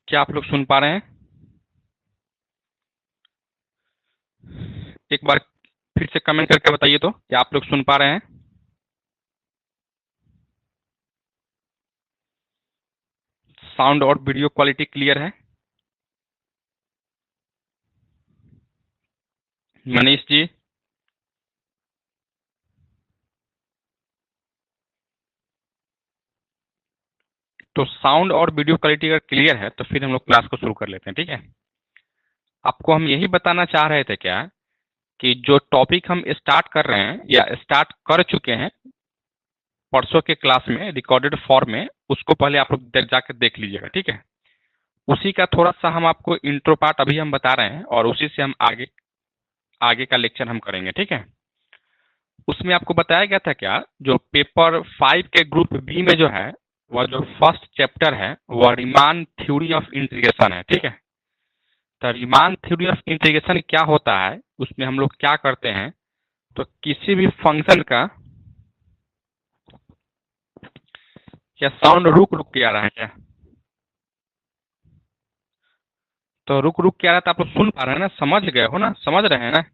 क्या आप लोग सुन पा रहे हैं? एक बार फिर से कमेंट करके बताइए तो क्या आप लोग सुन पा रहे हैं? साउंड और वीडियो क्वालिटी क्लियर है? मनीष जी, तो साउंड और वीडियो क्वालिटी अगर क्लियर है तो फिर हम लोग क्लास को शुरू कर लेते हैं, ठीक है? आपको हम यही बताना चाह रहे थे क्या कि जो टॉपिक हम स्टार्ट कर रहे हैं या स्टार्ट कर चुके हैं परसों के क्लास में रिकॉर्डेड फॉर्म में, उसको पहले आप लोग जाकर देख लीजिएगा, ठीक है? उसी का थोड़ा सा हम आपको इंट्रो पार्ट अभी हम बता रहे हैं और उसी से हम आगे आगे का लेक्चर हम करेंगे, ठीक है? उसमें आपको बताया गया था क्या, जो पेपर 5 के ग्रुप बी में जो है वह जो फर्स्ट चैप्टर है वह रीमान थ्योरी ऑफ इंटीग्रेशन है, ठीक है? तो रीमान थ्योरी ऑफ इंटीग्रेशन क्या होता है, उसमें हम लोग क्या करते हैं, तो किसी भी फंक्शन का क्या साउंड रुक रुक के आ रहा है क्या? तो रुक रुक के आ रहा था, आप लोग सुन पा रहे हैं ना, समझ गए हो ना, समझ रहे हैं ना?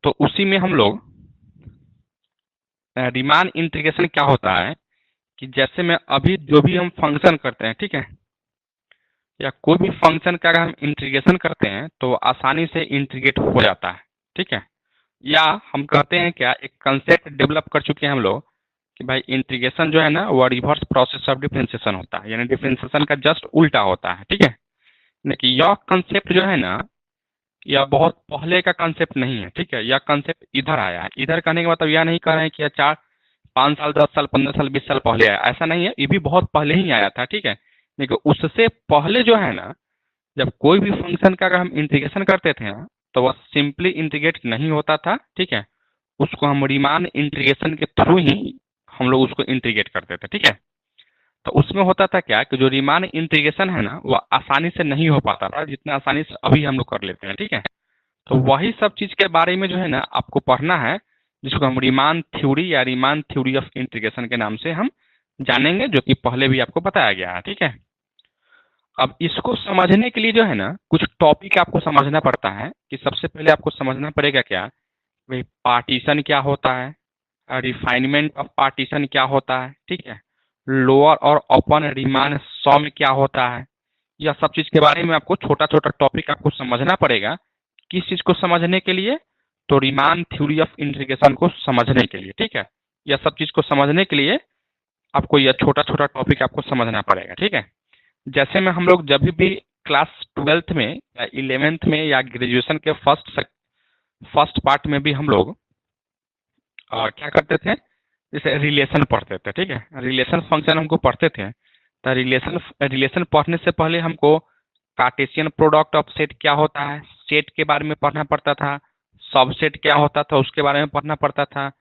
तो उसी में हम लोग रीमान इंटीग्रेशन क्या होता है कि जैसे में अभी जो भी हम फंक्शन करते हैं, ठीक है, या कोई भी फंक्शन का अगर हम इंटीग्रेशन करते हैं तो आसानी से इंटीग्रेट हो जाता है, ठीक है? या हम कहते हैं क्या, एक कंसेप्ट डेवलप कर चुके हैं हम लोग कि भाई इंटीग्रेशन जो है ना वो रिवर्स प्रोसेस ऑफ डिफरेंशिएशन होता है, यानी डिफरेंशिएशन का जस्ट उल्टा होता है, ठीक है? लेकिन यह कंसेप्ट जो है ना, यह बहुत पहले का कंसेप्ट नहीं है, ठीक है? यह कंसेप्ट इधर आया है। इधर कहने का मतलब यह नहीं कह रहे हैं कि यह 4 5 साल 10 साल 15 साल 20 साल पहले आया, ऐसा नहीं है, ये भी बहुत पहले ही आया था, ठीक है? लेकिन उससे पहले जो है ना, जब कोई भी फंक्शन का अगर हम इंटीग्रेशन करते थे ना, तो वह सिंपली इंटीग्रेट नहीं होता था, ठीक है? उसको हम रीमान इंटीग्रेशन के थ्रू ही हम लोग उसको इंटीग्रेट करते थे, ठीक है? तो उसमें होता था क्या कि जो रीमान इंटीग्रेशन है ना वह आसानी से नहीं हो पाता था जितना आसानी से अभी हम लोग कर लेते हैं, ठीक है? तो वही सब चीज के बारे में जो है ना आपको पढ़ना है, जिसको हम रीमान थ्योरी या रीमान थ्योरी ऑफ इंटीग्रेशन के नाम से हम जानेंगे, जो कि पहले भी आपको बताया गया है, ठीक है? अब इसको समझने के लिए जो है ना कुछ टॉपिक आपको समझना पड़ता है कि सबसे पहले आपको समझना पड़ेगा क्या, भाई पार्टीशन क्या होता है, रिफाइनमेंट ऑफ पार्टीशन क्या होता है, ठीक है? लोअर और ओपन रीमान सॉम क्या होता है, यह सब चीज के बारे में आपको छोटा छोटा टॉपिक आपको समझना पड़ेगा। किस चीज को समझने के लिए, तो रीमान थ्योरी ऑफ इंटीग्रेशन को समझने के लिए, ठीक है? यह सब चीज को समझने के लिए आपको यह छोटा छोटा टॉपिक आपको समझना पड़ेगा, ठीक है? जैसे में हम लोग जब भी क्लास 12th में या 11th में या ग्रेजुएशन के फर्स्ट पार्ट में भी हम लोग क्या करते थे, जैसे रिलेशन पढ़ते थे, ठीक है? रिलेशन फंक्शन हमको पढ़ते थे, तो रिलेशन रिलेशन पढ़ने से पहले हमको कार्टेशियन प्रोडक्ट ऑफ सेट क्या होता है, सेट के बारे में पढ़ना पड़ता था, सबसेट क्या होता था उसके बारे में पढ़ना पड़ता था,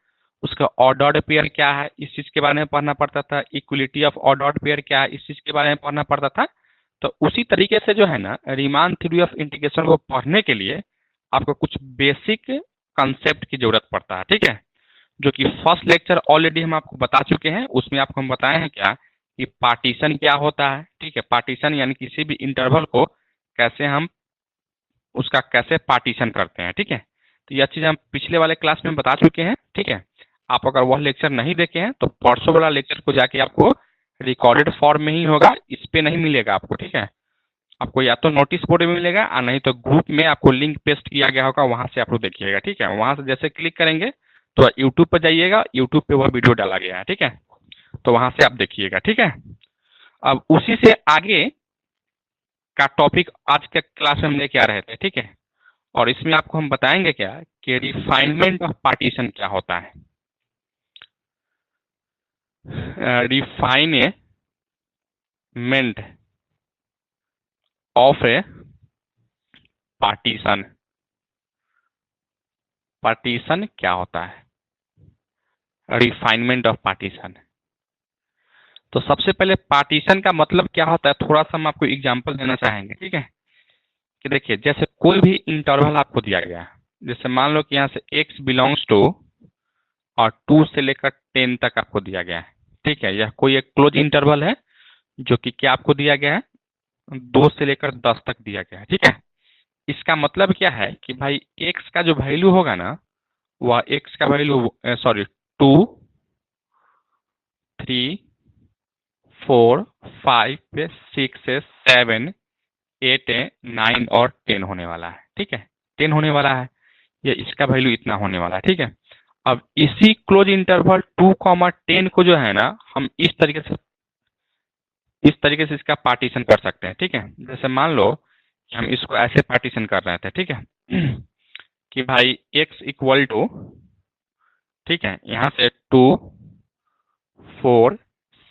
उसका ऑर्डर्ड पेयर क्या है इस चीज के बारे में पढ़ना पड़ता था, इक्वलिटी ऑफ ऑर्डर्ड पेयर क्या है इस चीज के बारे में पढ़ना पड़ता था। तो उसी तरीके से जो है ना रीमान थ्योरी ऑफ इंटीग्रेशन को पढ़ने के लिए आपको कुछ बेसिक कंसेप्ट की जरूरत पड़ता है, ठीक है? जो कि फर्स्ट लेक्चर ऑलरेडी हम आपको बता चुके हैं, उसमें आपको हम बताए हैं क्या कि पार्टीशन क्या होता है, ठीक है? पार्टीशन यानी किसी भी इंटरवल को कैसे हम उसका कैसे पार्टीशन करते हैं, ठीक है? तो यह चीज हम पिछले वाले क्लास में बता चुके हैं, ठीक है? आप अगर वह लेक्चर नहीं देखे हैं तो परसों वाला लेक्चर को जाके आपको रिकॉर्डेड फॉर्म में ही होगा, इस पे नहीं मिलेगा आपको, ठीक है? आपको या तो नोटिस बोर्ड में मिलेगा और नहीं तो ग्रुप में आपको लिंक पेस्ट किया गया होगा, वहां से आप लोग देखिएगा, ठीक है? वहां से जैसे क्लिक करेंगे तो यूट्यूब पर जाइएगा, यूट्यूब पे वह वीडियो डाला गया है, ठीक है? तो वहां से आप देखिएगा, ठीक है? अब उसी से आगे का टॉपिक आज के क्लास में हम लेके आ रहे थे, ठीक है? और इसमें आपको हम बताएंगे क्या कि रिफाइनमेंट ऑफ पार्टीशन क्या होता है। Refinement of A partition, partition क्या होता है, रिफाइनमेंट ऑफ पार्टीशन। तो सबसे पहले पार्टीशन का मतलब क्या होता है थोड़ा सा हम आपको एग्जांपल देना चाहेंगे, ठीक है? कि देखिए जैसे कोई भी इंटरवल आपको दिया गया है, जैसे मान लो कि यहाँ से x बिलोंग्स टू और 2 से लेकर 10 तक आपको दिया गया है, ठीक है। यह कोई एक क्लोज इंटरवल है जो कि क्या आपको दिया गया है, 2 से लेकर 10 तक दिया गया है, ठीक है। इसका मतलब क्या है कि भाई x का जो वैल्यू होगा ना, वह x का वैल्यू सॉरी 2, 3, 4, 5 पे 6 है, 7, 8 है, 9 और 10 होने वाला है, ठीक है। 10 होने वाला है, ये इसका वैल्यू इतना होने वाला है, ठीक है। अब इसी क्लोज इंटरवल 2, 10 को जो है ना, हम इस तरीके से इसका पार्टीशन कर सकते हैं, ठीक है। जैसे मान लो कि हम इसको ऐसे पार्टीशन कर रहे थे, ठीक है, कि भाई x इक्वल टू, ठीक है, यहाँ से 2, 4,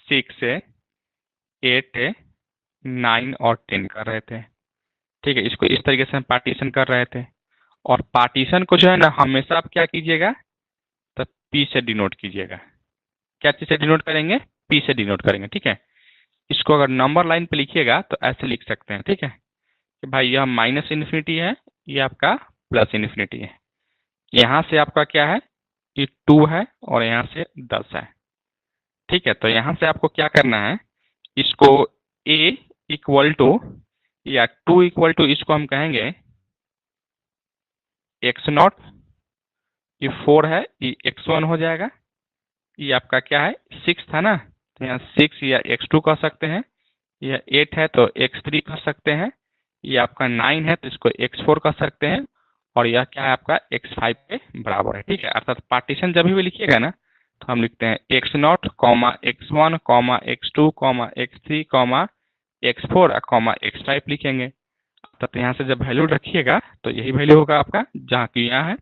6 है, 8 है, 9 और 10 कर रहे थे, ठीक है। इसको इस तरीके से हम पार्टीशन कर रहे थे। और पार्टीशन को जो है ना, हमेशा आप क्या कीजिएगा, तो P से डिनोट कीजिएगा। क्या चीज से डिनोट करेंगे, P से डिनोट करेंगे, ठीक है। इसको अगर नंबर लाइन पे लिखिएगा तो ऐसे लिख सकते हैं, ठीक है, कि भाई यह माइनस इन्फिनिटी है, ये आपका प्लस इन्फिनिटी है। यहाँ से आपका क्या है, ये 2 है और यहाँ से 10 है, ठीक है। तो यहाँ से आपको क्या करना है, इसको a इक्वल टू या 2 इक्वल टू, इसको हम कहेंगे x0, ये 4 है, ये x1 हो जाएगा। ये आपका क्या है, 6 था ना, तो यहाँ 6 या x2 कह सकते हैं। यह 8 है तो x3 कह सकते हैं। ये आपका 9 है तो इसको x4 कह सकते हैं। और यह क्या है, आपका x5 के बराबर है, ठीक है। अर्थात पार्टीशन जब भी लिखिएगा ना, तो हम लिखते हैं x0, x1, x2, x3, x4, x5 लिखेंगे। तो यहाँ से जब वैल्यू रखिएगा तो यही वैल्यू होगा आपका, जहाँ की यहाँ है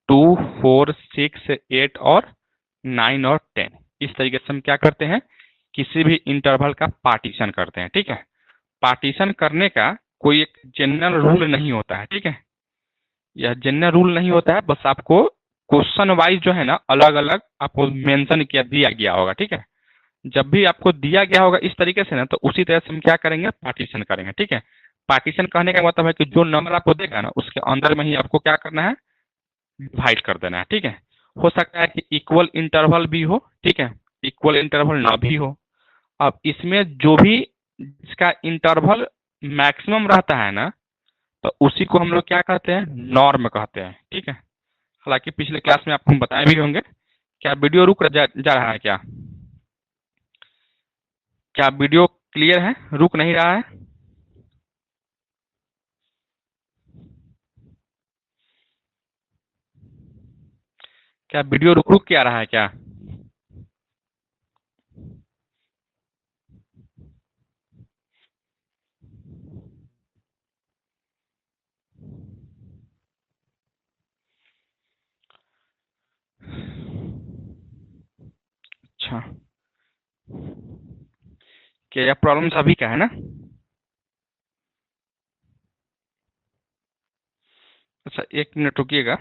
2, 4, 6, 8 और 9 और 10। इस तरीके से हम क्या करते हैं, किसी भी इंटरवल का पार्टीशन करते हैं, ठीक है। पार्टीशन करने का कोई एक जनरल रूल नहीं होता है, ठीक है। यह जनरल रूल नहीं होता है, बस आपको क्वेश्चन वाइज जो है ना, अलग अलग आपको मेंशन किया दिया गया होगा, ठीक है। जब भी आपको दिया गया होगा इस तरीके से ना, तो उसी तरह से हम क्या करेंगे, पार्टीशन करेंगे, ठीक है। पार्टीशन कहने का मतलब है कि जो नंबर आपको देगा ना, उसके अंदर में ही आपको क्या करना है, डिवाइड कर देना है, ठीक है। हो सकता है कि इक्वल इंटरवल भी हो, ठीक है, इक्वल इंटरवल ना भी हो। अब इसमें जो भी इसका इंटरवल मैक्सिमम रहता है ना, तो उसी को हम लोग क्या कहते हैं, नॉर्म कहते हैं, ठीक है। हालांकि पिछले क्लास में आपको हम बताए भी होंगे। क्या वीडियो रुक जा रहा है क्या, क्या वीडियो क्लियर है, रुक नहीं रहा है? क्या वीडियो रुक रुक के आ रहा है क्या? अच्छा, क्या यह प्रॉब्लम सभी का है ना? अच्छा, 1 मिनट रुकिएगा।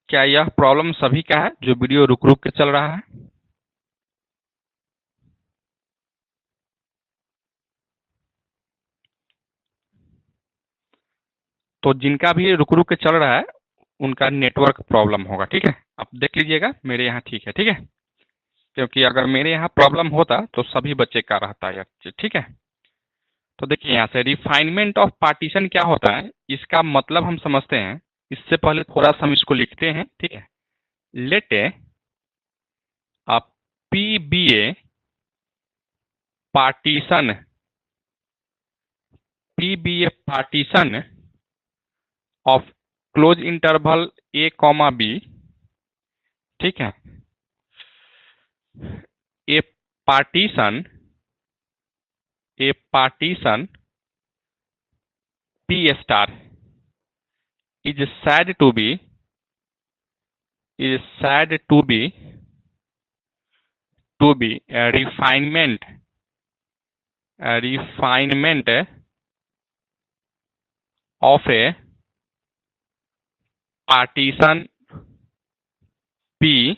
क्या यह प्रॉब्लम सभी का है जो वीडियो रुक रुक के चल रहा है? तो जिनका भी रुक रुक के चल रहा है, उनका नेटवर्क प्रॉब्लम होगा, ठीक है। आप देख लीजिएगा, मेरे यहाँ ठीक है, ठीक है। क्योंकि अगर मेरे यहाँ प्रॉब्लम होता तो सभी बच्चे का रहता है, ठीक है। तो देखिए यहाँ से रिफाइनमेंट ऑफ पार्टीशन क्या होता है, इसका मतलब हम समझते हैं। इससे पहले थोड़ा सा हम इसको लिखते हैं, ठीक है। Let A P B A partition, P B A partition of close interval A comma B, ठीक है। A partition, a partition P star is said to be, is said to be a refinement, a refinement of a partition P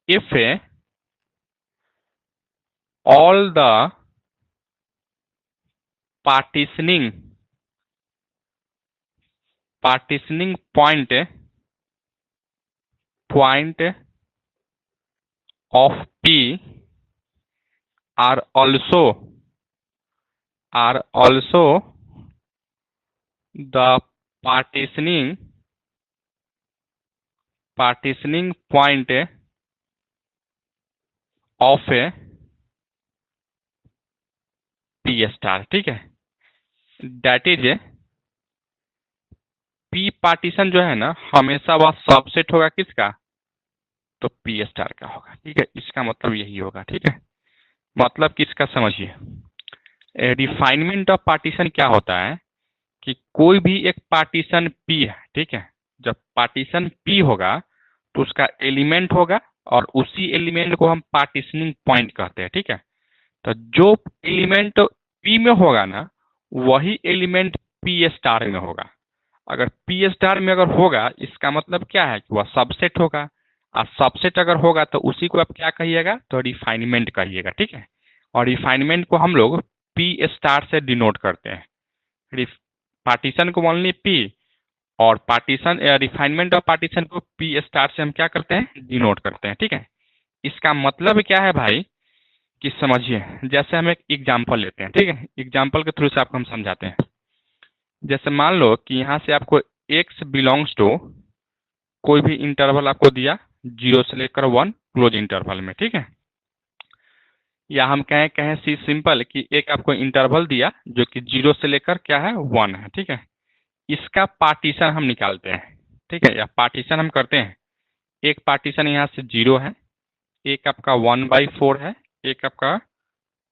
if a all the partitioning point of P are also the partitioning point of a P star, ठीक है। That is P partition जो है ना हमेशा वह subset होगा किसका, तो P स्टार का होगा, ठीक है। इसका मतलब यही होगा, ठीक है। मतलब किसका समझिए, रिफाइनमेंट ऑफ पार्टीशन क्या होता है कि कोई भी एक पार्टीशन P है, ठीक है। जब पार्टीशन P होगा तो उसका एलिमेंट होगा और उसी एलिमेंट को हम पार्टीशनिंग पॉइंट कहते हैं, ठीक है। तो जो एलिमेंट P में होगा ना वही एलिमेंट P स्टार में होगा। अगर P स्टार में अगर होगा इसका मतलब क्या है कि वह सबसेट होगा, और सबसेट अगर होगा तो उसी को आप क्या कहिएगा, तो रिफाइनमेंट कहिएगा, ठीक है। और रिफाइनमेंट को हम लोग P स्टार से डिनोट करते हैं। पार्टीशन को ओनली P और पार्टीशन रिफाइनमेंट ऑफ पार्टीशन को P स्टार से हम क्या करते हैं, डिनोट करते हैं, ठीक है। इसका मतलब क्या है भाई कि समझिए, जैसे हम एक एग्जांपल लेते हैं, ठीक है। एग्जांपल के थ्रू से आपको हम समझाते हैं। जैसे मान लो कि यहाँ से आपको x बिलोंग्स टू कोई भी इंटरवल आपको दिया 0 से लेकर 1 क्लोज इंटरवल में, ठीक है। या हम कहें सी सिंपल कि एक आपको इंटरवल दिया जो कि 0 से लेकर क्या है 1 है, ठीक है। इसका पार्टीशन हम निकालते हैं, ठीक है, या पार्टीशन हम करते हैं। एक पार्टीशन यहाँ से 0 है, एक आपका 1/4 है, एक आपका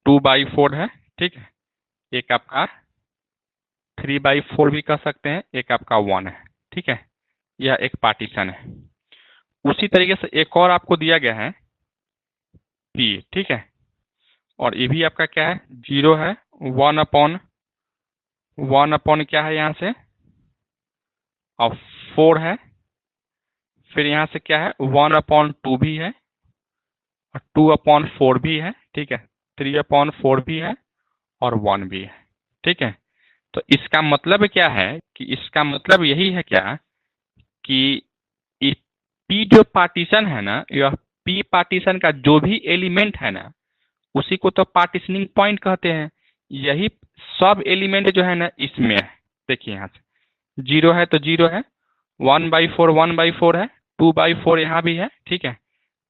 2/4 है, ठीक है, एक आपका 3/4 भी कह सकते हैं, एक आपका 1 है, ठीक है। यह एक पार्टीशन है। उसी तरीके से एक और आपको दिया गया है P, ठीक है, और ये भी आपका क्या है 0 है, 1/1 क्या है यहाँ से और 4 है, फिर यहाँ से क्या है 1/2 भी है और 2/4 भी है, ठीक है, 3/4 भी है और 1 भी है, ठीक है। तो इसका मतलब क्या है कि इसका मतलब यही है क्या कि P जो पार्टीशन है ना, यह P पार्टीशन का जो भी एलिमेंट है ना उसी को तो पार्टीशनिंग पॉइंट कहते हैं। यही सब एलिमेंट जो है ना इसमें है। देखिए यहाँ से 0 है तो 0 है, 1/4 है, 2/4 यहाँ भी है, ठीक है।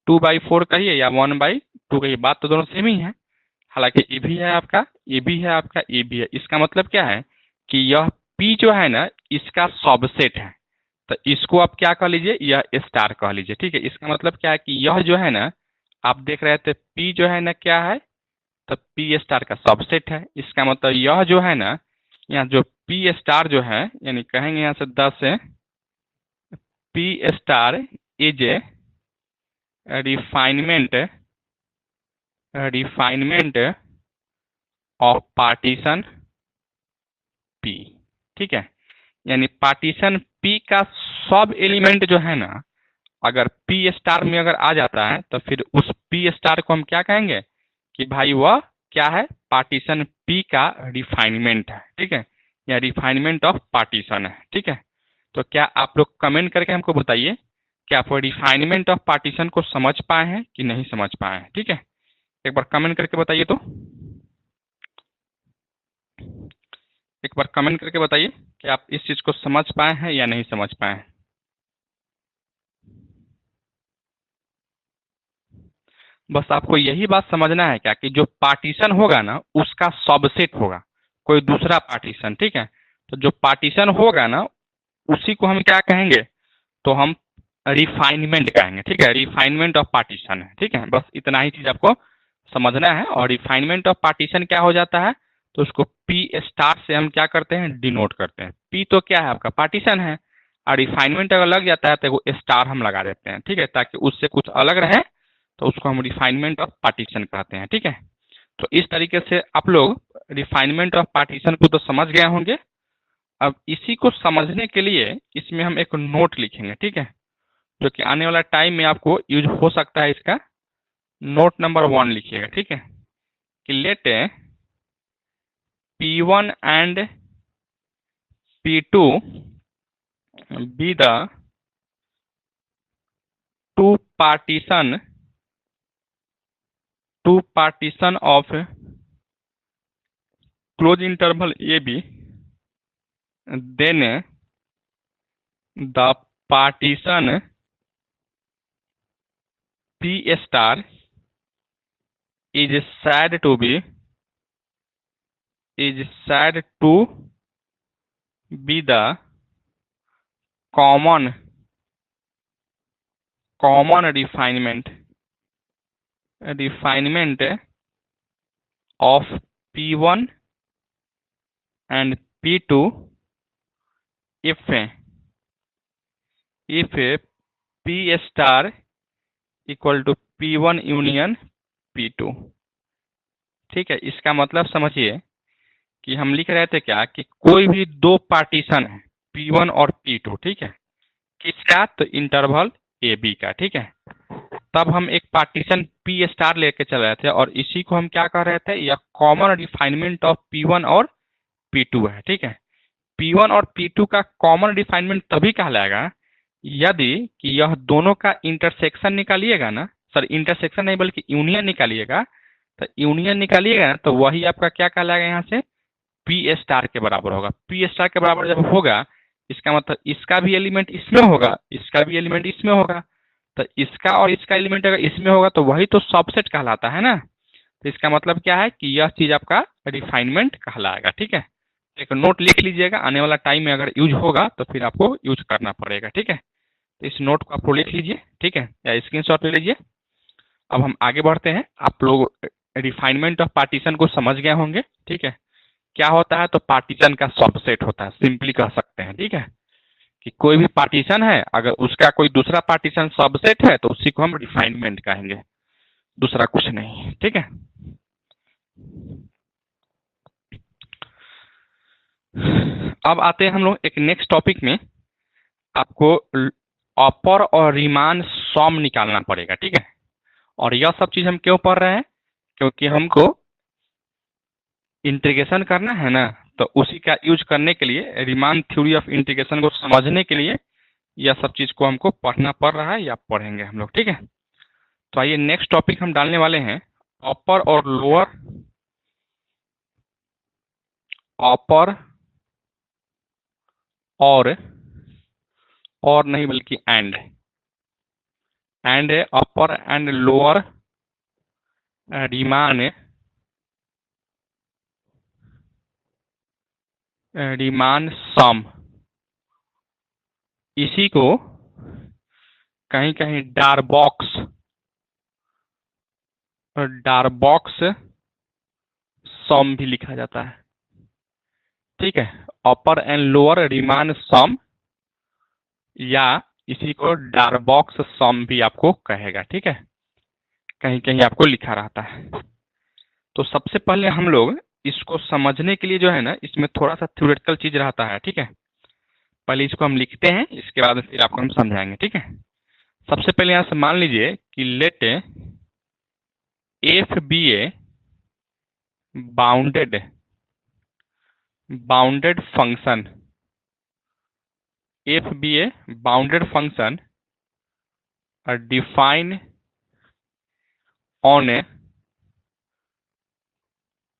2/4 कहिए या 1/2 कहिए, बात तो दोनों सेम ही है। हालांकि ये भी है आपका, ये भी है आपका, ये भी है। इसका मतलब क्या है कि यह P जो है ना इसका सबसेट है। तो इसको आप क्या कह लीजिए, यह स्टार कह लीजिए, ठीक है। इसका मतलब क्या है कि यह जो है ना आप देख रहे थे P जो है ना क्या है, तो P स्टार का सबसेट है। इसका मतलब यह जो है ना यहाँ जो P स्टार जो है यानी कहेंगे यहाँ से 10 है, P star is a refinement of partition P, ठीक है। यानी पार्टीशन P का सब एलिमेंट जो है ना अगर P स्टार में अगर आ जाता है तो फिर उस P स्टार को हम क्या कहेंगे कि भाई वह क्या है, पार्टीशन P का रिफाइनमेंट है, ठीक है, या रिफाइनमेंट ऑफ पार्टीशन है, ठीक है। तो क्या आप लोग कमेंट करके हमको बताइए कि आप रिफाइनमेंट ऑफ पार्टीशन को समझ पाए हैं कि नहीं समझ पाए हैं, ठीक है। एक बार कमेंट करके बताइए, तो एक बार कमेंट करके बताइए कि आप इस चीज को समझ पाए हैं या नहीं समझ पाए हैं। बस आपको यही बात समझना है क्या कि जो पार्टीशन होगा ना उसका सबसेट होगा कोई दूसरा पार्टीशन, ठीक है। तो जो पार्टीशन होगा ना उसी को हम क्या कहेंगे, तो हम रिफाइनमेंट कहेंगे, ठीक है। रिफाइनमेंट ऑफ पार्टीशन है, ठीक है। बस इतना ही चीज आपको समझना है। और रिफाइनमेंट ऑफ पार्टीशन क्या हो जाता है, तो उसको P स्टार से हम क्या करते हैं, डिनोट करते हैं। P तो क्या है आपका पार्टीशन है, और रिफाइनमेंट अगर लग जाता है तो वो स्टार हम लगा देते हैं, ठीक है, ताकि उससे कुछ अलग रहे तो उसको हम रिफाइनमेंट ऑफ पार्टीशन कहते हैं, ठीक है। तो इस तरीके से आप लोग रिफाइनमेंट ऑफ पार्टीशन को तो समझ गए होंगे। अब इसी को समझने के लिए इसमें हम एक नोट लिखेंगे, ठीक है, जो कि आने वाला टाइम में आपको यूज हो सकता है। इसका नोट नंबर 1 लिखिएगा, ठीक है। कि late P1 and P2 be the two partition of close interval AB, then the partition P star is said to be the common refinement of P1 and P2 if P star equal to P1 union P2। ठीक है, इसका मतलब समझिए कि हम लिख रहे थे क्या कि कोई भी दो पार्टीशन है P1 और P2, ठीक है, किसका? तो इंटरवल AB का, ठीक है। तब हम एक पार्टीशन P स्टार लेके चल रहे थे और इसी को हम क्या कह रहे थे, यह कॉमन रिफाइनमेंट ऑफ P1 और P2 है, ठीक है। P1 और P2 का कॉमन रिफाइनमेंट तभी कहलाएगा यदि कि यह दोनों का इंटरसेक्शन निकालिएगा ना, सर इंटरसेक्शन नहीं बल्कि यूनियन निकालिएगा, तो यूनियन निकालिएगा ना तो वही आपका क्या कहलाएगा, यहाँ से P स्टार के बराबर होगा। P स्टार के बराबर जब होगा इसका मतलब इसका भी एलिमेंट इसमें होगा, इसका भी एलिमेंट इसमें होगा, तो इसका और इसका एलिमेंट अगर इसमें होगा तो वही तो सबसेट कहलाता है ना। तो इसका मतलब क्या है कि यह चीज आपका रिफाइनमेंट कहलाएगा, ठीक है। एक नोट लिख लीजिएगा, आने वाला टाइम में अगर यूज होगा तो फिर आपको यूज करना पड़ेगा, ठीक है। तो इस नोट को आपको लिख लीजिए, ठीक है, या स्क्रीनशॉट ले लीजिए। अब हम आगे बढ़ते हैं। आप लोग रिफाइनमेंट ऑफ पार्टीशन को समझ गए होंगे, ठीक है। क्या होता है, तो पार्टीशन का सबसेट होता है, सिंपली कह सकते हैं, ठीक है, कि कोई भी पार्टीशन है अगर उसका कोई दूसरा पार्टीशन सबसेट है तो उसी को हम रिफाइनमेंट कहेंगे, दूसरा कुछ नहीं, ठीक है। अब आते हैं हम लोग एक नेक्स्ट टॉपिक में। आपको अपर और रीमान सम निकालना पड़ेगा, ठीक है। और यह सब चीज हम क्यों पढ़ रहे हैं, क्योंकि हमको इंटीग्रेशन करना है ना, तो उसी का यूज करने के लिए, रीमान थ्योरी ऑफ इंटीग्रेशन को समझने के लिए यह सब चीज को हमको पढ़ना पड़ रहा है या पढ़ेंगे हम लोग, ठीक है। तो आइए नेक्स्ट टॉपिक हम डालने वाले हैं अपर और लोअर, अपर और नहीं बल्कि and upper and lower Riemann sum, इसी को कहीं कहीं डारबॉक्स सम भी लिखा जाता है, ठीक है। अपर एंड लोअर रीमान सम, या इसी को डारबॉक्स सम भी आपको कहेगा, ठीक है, कहीं कहीं आपको लिखा रहता है। तो सबसे पहले हम लोग इसको समझने के लिए जो है ना, इसमें थोड़ा सा थ्योरेटिकल चीज रहता है, ठीक है। पहले इसको हम लिखते हैं, इसके बाद फिर आपको हम समझाएंगे, ठीक है। सबसे पहले यहां से मान लीजिए कि let F be a bounded function, F be a bounded function define on a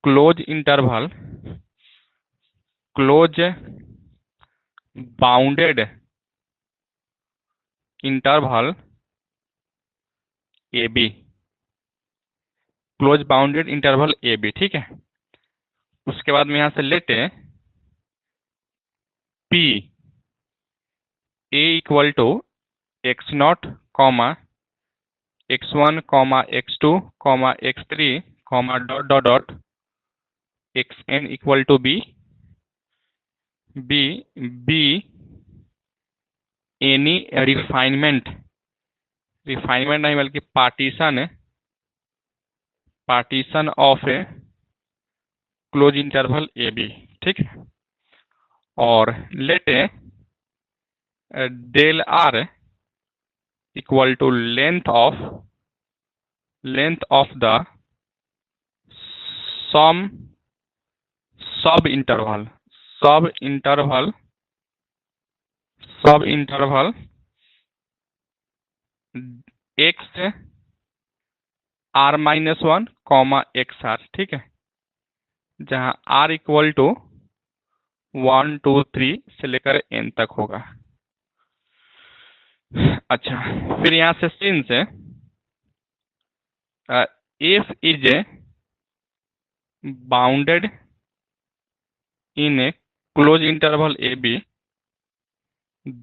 close bounded interval A B, close bounded interval A B, ठीक है। उसके बाद में यहां से लेते हैं P A equal to X not comma x1 x2 x3 dot dot dot xn equal to B any refinement नहीं बल्कि partition of a close interval A B, ठीक है। और let del are equal to length of the sum sub interval X r-1 comma X R, ठीक है, जहां r equal to 1 2 3 से लेकर n तक होगा। अच्छा, फिर यहां से सीन से if is bounded in a closed interval AB,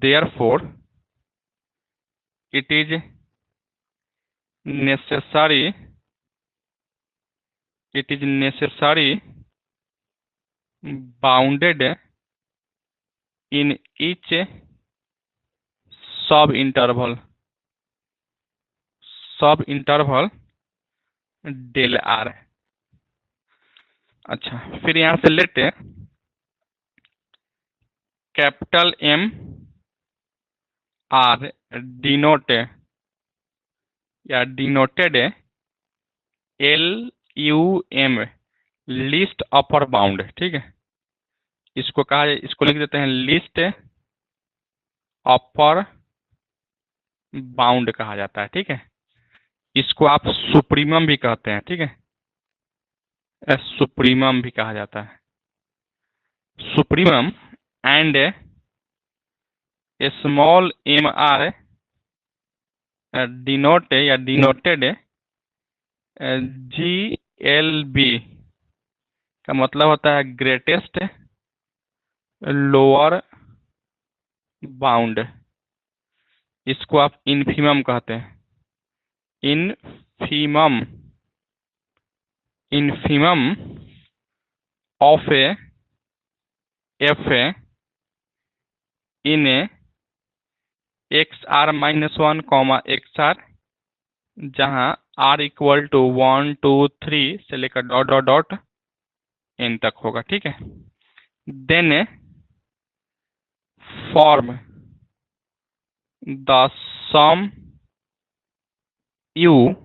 therefore it is necessary bounded in each sub interval del R. अच्छा, फिर यहां से लेते capital M R denoted L U B least upper bound, ठीक है, इसको लिख देते हैं लिस्ट अपर बाउंड कहा जाता है, ठीक है। इसको आप सुप्रीमम भी कहते हैं, ठीक है, सुप्रीमम भी कहा जाता है, supremum and small M R denoted GLB का मतलब होता है ग्रेटेस्ट लोअर बाउंड। इसको आप इन्फीमम कहते हैं, infimum of F in XR-1 comma XR, जहां R इक्वल टू 1 2 3 से लेकर डॉट डॉट डॉट n तक होगा, ठीक है। Then form the sum UPF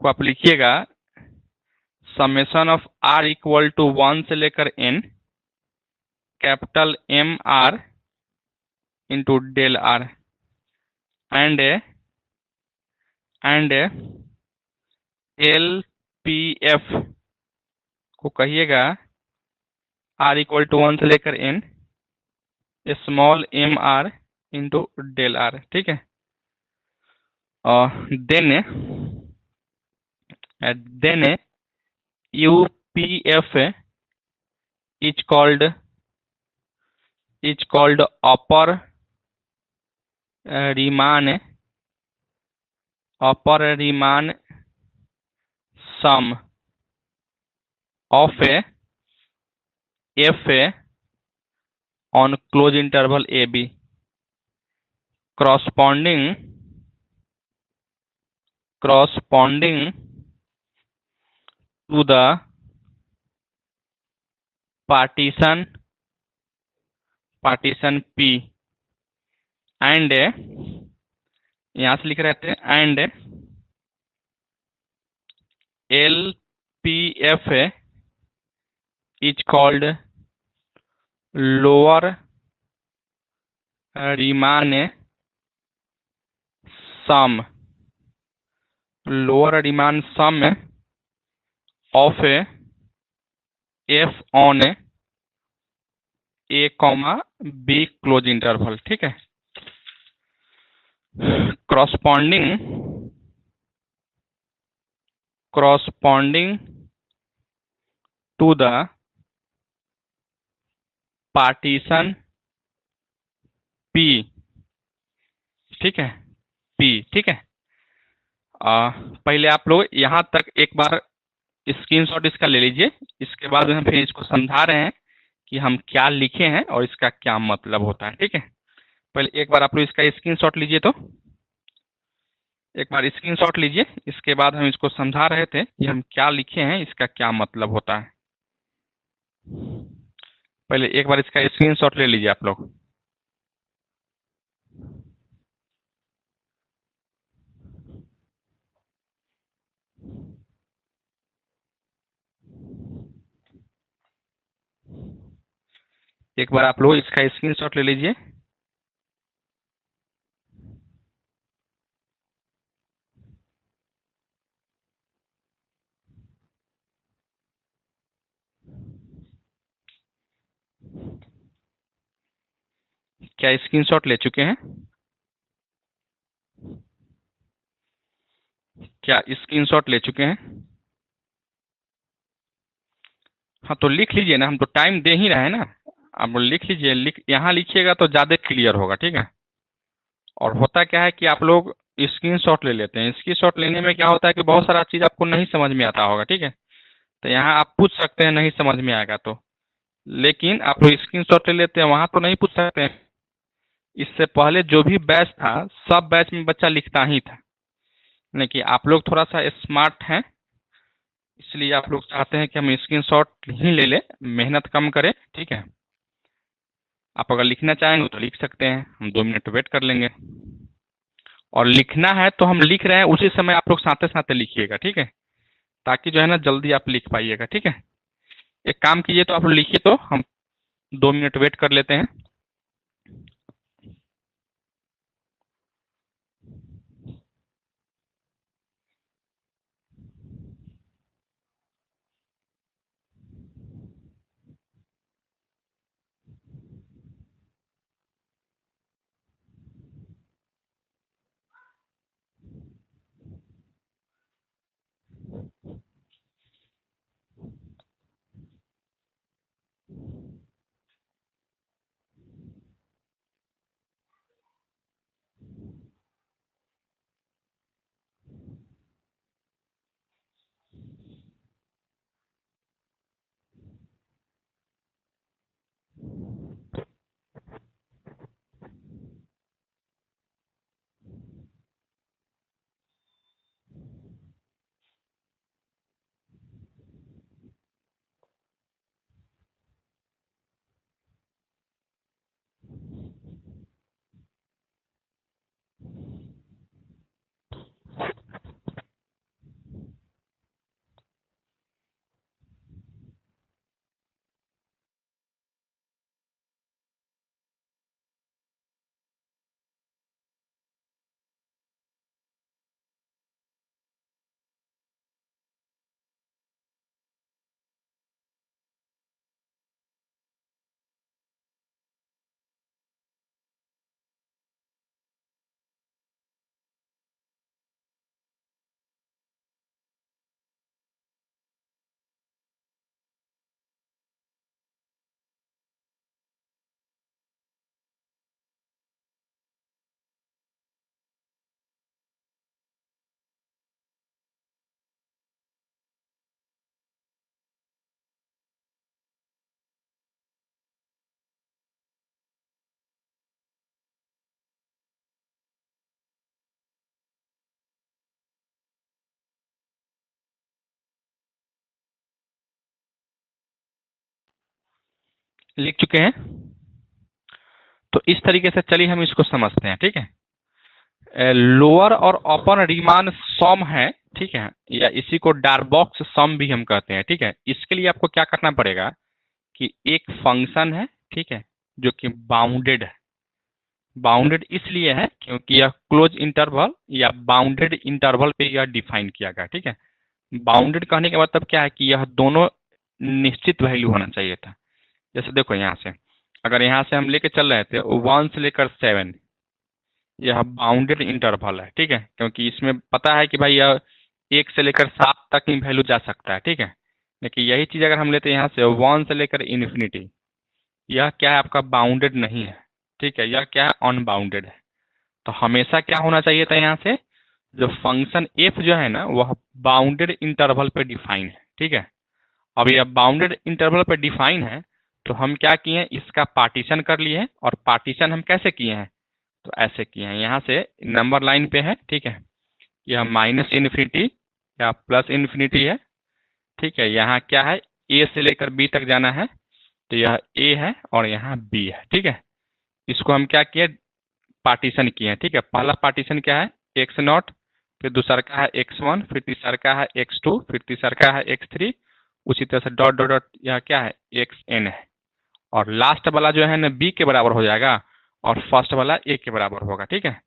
को आप लिखिएगा summation of R equal to 1 से लेकर n capital MR into del R and LPF को कहिएगा R इक्वल टू 1 से लेकर n small MR into del R, ठीक है। Then UPF is called upper Riemann sum of F on closed interval AB corresponding to the partition P and यहां से लिख रहे थे and LPF is called lower Riemann sum of F on A comma B close interval, ठीक है। corresponding to the partition P, ठीक है, P, ठीक है। पहले आप लोग यहाँ तक एक बार स्क्रीनशॉट इसका ले लीजिए, इसके बाद हम फिर इसको समझा रहे हैं कि हम क्या लिखे हैं और इसका क्या मतलब होता है, ठीक है। पहले एक बार आप लोग इसका स्क्रीनशॉट लीजिए, तो एक बार स्क्रीनशॉट लीजिए, इसके बाद हम इसको समझा रहे थे कि हम क्या लिखे हैं, इसका क्या मतलब होता है। पहले एक बार इसका स्क्रीनशॉट ले लीजिए आप लोग। एक बार आप लोग इसका स्क्रीनशॉट ले लीजिए। क्या स्क्रीनशॉट ले चुके हैं? क्या स्क्रीनशॉट ले चुके हैं? हाँ तो लिख लीजिए ना, हम तो टाइम दे ही रहे हैं ना। आप लिख लीजिए, यहाँ लिखिएगा तो ज़्यादा क्लियर होगा, ठीक है। और होता क्या है कि आप लोग स्क्रीनशॉट ले लेते हैं, स्क्रीनशॉट लेने में क्या होता है कि बहुत सारा चीज़ आपको नहीं समझ में आता होगा, ठीक है। तो यहाँ आप पूछ सकते हैं, नहीं समझ में आएगा तो। लेकिन आप लोग स्क्रीनशॉट ले लेते हैं, वहाँ तो नहीं पूछ सकते हैं। इससे पहले जो भी बैच था, सब बैच में बच्चा लिखता ही था। लेकिन आप लोग थोड़ा सा स्मार्ट हैं, इसलिए आप लोग चाहते हैं कि हम स्क्रीनशॉट ही ले लें, मेहनत कम करें, ठीक है। आप अगर लिखना चाहेंगे तो लिख सकते हैं, हम 2 मिनट वेट कर लेंगे। और लिखना है तो हम लिख रहे हैं, उसी समय आप लोग साथे साथे लिखिएगा, ठीक है, ताकि जो है ना जल्दी आप लिख पाइएगा, ठीक है। एक काम कीजिए, तो आप लोग लिखिए, तो हम 2 मिनट वेट कर लेते हैं। लिख चुके हैं? तो इस तरीके से चलिए हम इसको समझते हैं, ठीक है। लोअर और अपर रीमान सम है, ठीक है, या इसी को डारबॉक्स सम भी हम कहते हैं, ठीक है। इसके लिए आपको क्या करना पड़ेगा कि एक फंक्शन है, ठीक है, जो कि बाउंडेड है। बाउंडेड इसलिए है क्योंकि यह क्लोज इंटरवल या बाउंडेड इंटरवल पे यह डिफाइन किया गया, ठीक है। बाउंडेड कहने का मतलब क्या है कि यह दोनों निश्चित वैल्यू होना चाहिए था। जैसे देखो यहाँ से, अगर यहाँ से हम लेके चल रहे थे 1 से लेकर 7, यह बाउंडेड इंटरवल है, ठीक है, क्योंकि इसमें पता है कि भाई यह 1 से लेकर 7 तक ही वैल्यू जा सकता है, ठीक है। लेकिन यही चीज़ अगर हम लेते हैं यहाँ से 1 से लेकर इन्फिनिटी, यह क्या है, आपका बाउंडेड नहीं है, ठीक है, यह क्या है, अनबाउंडेड है। तो हमेशा क्या होना चाहिए था, यहाँ से जो फंक्शन एफ जो है ना, वह बाउंडेड इंटरवल पे डिफाइन है, ठीक है। अब यह बाउंडेड इंटरवल पे डिफाइन है, तो हम क्या किए हैं, इसका पार्टीशन कर लिए हैं। और पार्टीशन हम कैसे किए हैं, तो ऐसे किए हैं, यहाँ से नंबर लाइन पे है, ठीक है, यह माइनस इन्फिनिटी या प्लस इन्फिनिटी है, ठीक है। यहाँ क्या है, ए से लेकर बी तक जाना है, तो यह ए है और यहाँ बी है, ठीक है। इसको हम क्या किए, पार्टीशन किए हैं, ठीक है। पहला पार्टीशन क्या है, एक्स नॉट, फिर दूसरा का है x1, फिर तीसरा का है x2, फिर तीसरा का है x3, उसी तरह से डॉट डॉट डॉट, यह क्या है, xn है। और लास्ट वाला जो है ना बी के बराबर हो जाएगा और फर्स्ट वाला ए के बराबर होगा, ठीक है।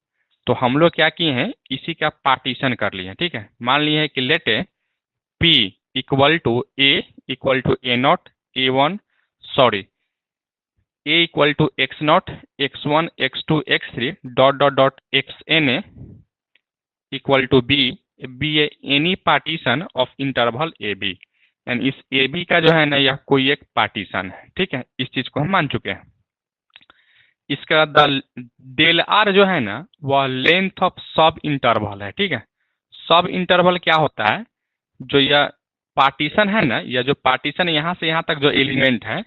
तो हम लोग क्या किए हैं, इसी का पार्टीशन कर लिए हैं, ठीक है। मान लिए हैं कि let A P equal to A not A one, sorry A equal to X not X one X two X three dot dot dot X N A equal to B B any partition of interval A B, and इस A B का जो है ना यह कोई एक partition है, ठीक है। इस चीज को हम मान चुके हैं। इसका डेल आर जो है ना वह लेंथ ऑफ सब इंटरवल है, ठीक है। सब इंटरवल क्या होता है, जो यह पार्टीशन है ना, या जो पार्टीशन यहाँ से यहाँ तक जो एलिमेंट है,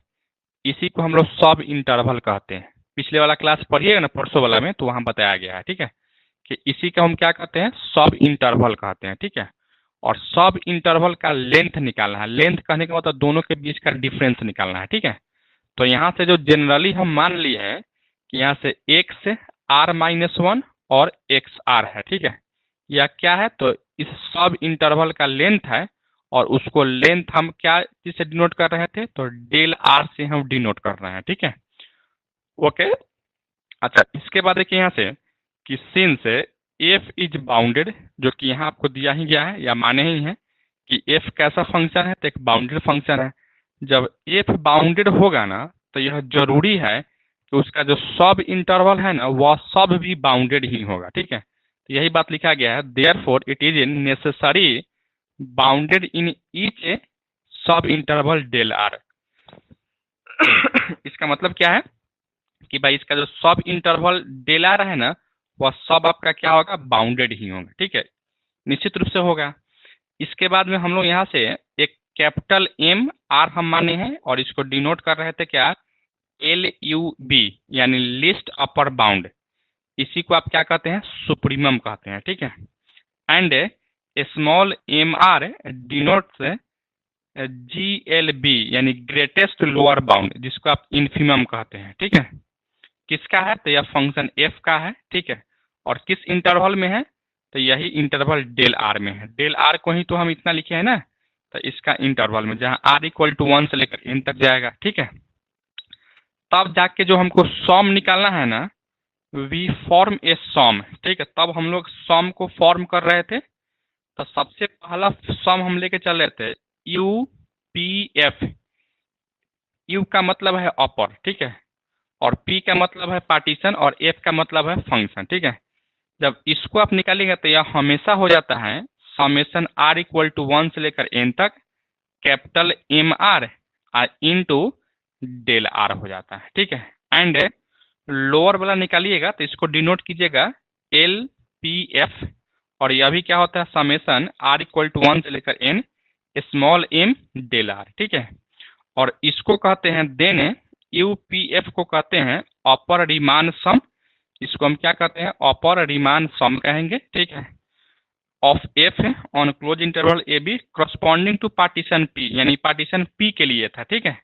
इसी को हम लोग सब इंटरवल कहते हैं। पिछले वाला क्लास पढ़िएगा ना, परसों वाला में, तो वहां बताया गया है, ठीक है, कि इसी का हम क्या कहते हैं, सब इंटरवल कहते हैं, ठीक है। और सब इंटरवल का लेंथ निकालना है। लेंथ कहने का मतलब दोनों के बीच का डिफरेंस निकालना है, ठीक है। तो यहाँ से जो जनरली हम मान लिए हैं कि यहाँ से एक्स आर माइनस वन और एक्स आर है, ठीक है। यह क्या है, तो इस सब इंटरवल का लेंथ है, और उसको लेंथ हम क्या चीज से डिनोट कर रहे थे, तो डेल आर से हम डिनोट कर रहे हैं, ठीक है। ओके, अच्छा, इसके बाद देखिए यहाँ से कि सिंस एफ इज बाउंडेड, जो कि यहाँ आपको दिया ही गया है या माने ही है कि एफ कैसा फंक्शन है, तो एक बाउंडेड फंक्शन है। जब एफ बाउंडेड होगा ना, तो यह जरूरी है कि उसका जो सब इंटरवल है ना वह सब भी बाउंडेड ही होगा, ठीक है। तो यही बात लिखा गया है, therefore it is necessary bounded in each sub interval del R. इसका मतलब क्या है कि भाई इसका जो सब इंटरवल डेल आर है ना वह सब आपका क्या होगा, बाउंडेड ही होगा, ठीक है, निश्चित रूप से होगा। इसके बाद में हम लोग यहाँ से एक कैपिटल एम आर हम माने हैं, और इसको डिनोट कर रहे थे क्या, एल यू बी, यानी लिस्ट अपर बाउंड। इसी को आप क्या कहते हैं, सुप्रीमम कहते हैं, ठीक है। And small M R denotes G L B, यानी ग्रेटेस्ट लोअर बाउंड, जिसको आप इन्फिमम कहते हैं, ठीक है। किसका है, तो यह फंक्शन एफ का है, ठीक है। और किस इंटरवल में है, तो यही इंटरवल डेल आर में है। डेल आर को ही तो हम इतना लिखे हैं ना, तो इसका इंटरवल में जहां आर इक्वल टू 1 से लेकर एन तक जाएगा, ठीक है। तब जाके जो हमको सॉम निकालना है ना, वी फॉर्म ए सॉम, ठीक है। तब हम लोग सॉम को फॉर्म कर रहे थे। तो सबसे पहला सॉम हम लेके चल रहे थे यू पी एफ। यू का मतलब है अपर, ठीक है, और पी का मतलब है पार्टीशन, और एफ का मतलब है फंक्शन, ठीक है। जब इसको आप निकालेंगे तो यह हमेशा हो जाता है समेशन आर इक्वल टू 1 से लेकर एन तक capital M R into del R हो जाता है, ठीक है। एंड लोअर वाला निकालिएगा तो इसको डिनोट कीजिएगा एल पी एफ, और यह भी क्या होता है, समेशन आर इक्वल टू 1 से लेकर N small M del R, ठीक है। और इसको कहते हैं देन यूपीएफ को कहते हैं अपर रिमान सम। इसको हम क्या कहते हैं, अपर रिमान सम कहेंगे, ठीक है, of F on close interval A B corresponding to partition P, यानी पार्टीशन पी के लिए था, ठीक है।